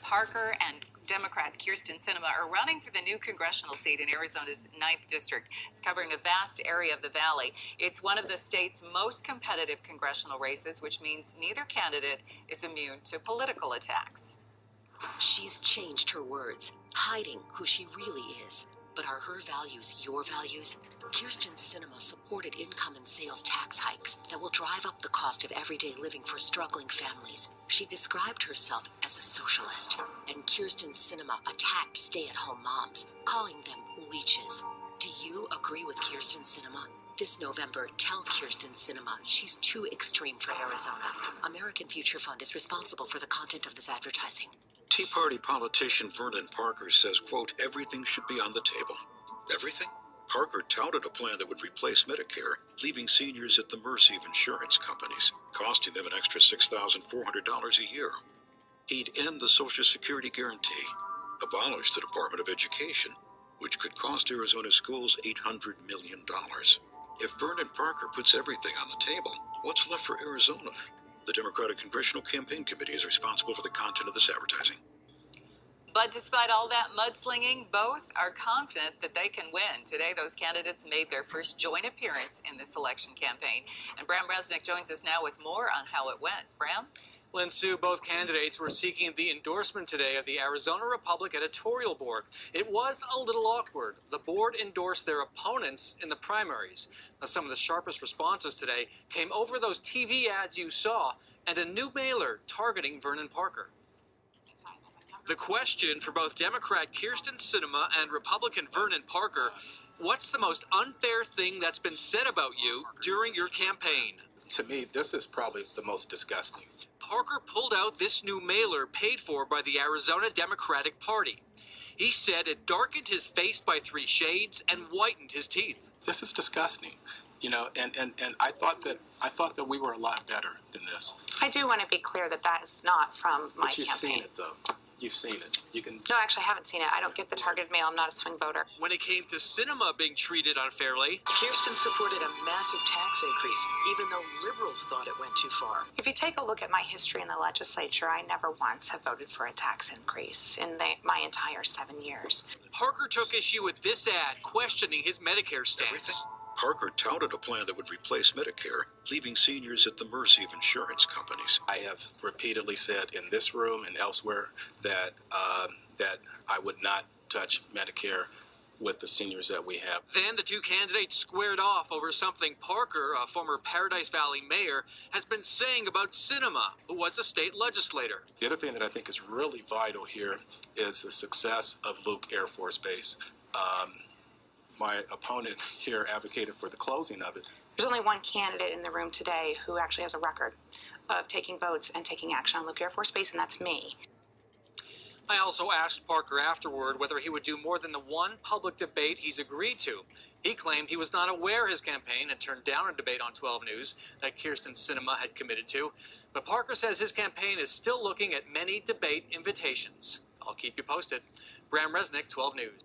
Parker and Democrat Kyrsten Sinema are running for the new congressional seat in Arizona's 9th District. It's covering a vast area of the valley. It's one of the state's most competitive congressional races, which means neither candidate is immune to political attacks. She's changed her words, hiding who she really is. But are her values your values? Kyrsten Sinema supported income and sales tax hikes that will drive up the cost of everyday living for struggling families. She described herself as a socialist, and Kyrsten Sinema attacked stay-at-home moms, calling them leeches. Do you agree with Kyrsten Sinema? This November, tell Kyrsten Sinema she's too extreme for Arizona. American Future Fund is responsible for the content of this advertising. Tea Party politician Vernon Parker says, quote, everything should be on the table. Everything? Parker touted a plan that would replace Medicare, leaving seniors at the mercy of insurance companies, costing them an extra $6,400 a year. He'd end the Social Security guarantee, abolish the Department of Education, which could cost Arizona schools $800 million. If Vernon Parker puts everything on the table, what's left for Arizona? The Democratic Congressional Campaign Committee is responsible for the content of this advertising. But despite all that mudslinging, both are confident that they can win. Today, those candidates made their first joint appearance in this election campaign. And Bram Resnick joins us now with more on how it went. Bram? Lynn Sue, both candidates were seeking the endorsement today of the Arizona Republic Editorial Board. It was a little awkward. The board endorsed their opponents in the primaries. Now, some of the sharpest responses today came over those TV ads you saw and a new mailer targeting Vernon Parker. The question for both Democrat Kyrsten Sinema and Republican Vernon Parker, what's the most unfair thing that's been said about you during your campaign? To me, this is probably the most disgusting. Parker pulled out this new mailer paid for by the Arizona Democratic Party. He said it darkened his face by 3 shades and whitened his teeth. This is disgusting. You know, and I thought that we were a lot better than this. I do want to be clear that that is not from my But you've campaign. seen it, though. You've seen it. You can. No, actually, I haven't seen it. I don't get the targeted mail. I'm not a swing voter. When it came to Sinema being treated unfairly, Kyrsten supported a massive tax increase, even though liberals thought it went too far. If you take a look at my history in the legislature, I never once have voted for a tax increase in my entire 7 years. Parker took issue with this ad, questioning his Medicare stance. Everything? Parker touted a plan that would replace Medicare, leaving seniors at the mercy of insurance companies. I have repeatedly said in this room and elsewhere that that I would not touch Medicare with the seniors that we have. Then the two candidates squared off over something Parker, a former Paradise Valley mayor, has been saying about Sinema, who was a state legislator. The other thing that I think is really vital here is the success of Luke Air Force Base. My opponent here advocated for the closing of it. There's only one candidate in the room today who actually has a record of taking votes and taking action on Luke Air Force Base, and that's me. I also asked Parker afterward whether he would do more than the one public debate he's agreed to. He claimed he was not aware his campaign had turned down a debate on 12 News that Kyrsten Sinema had committed to. But Parker says his campaign is still looking at many debate invitations. I'll keep you posted. Bram Resnick, 12 News.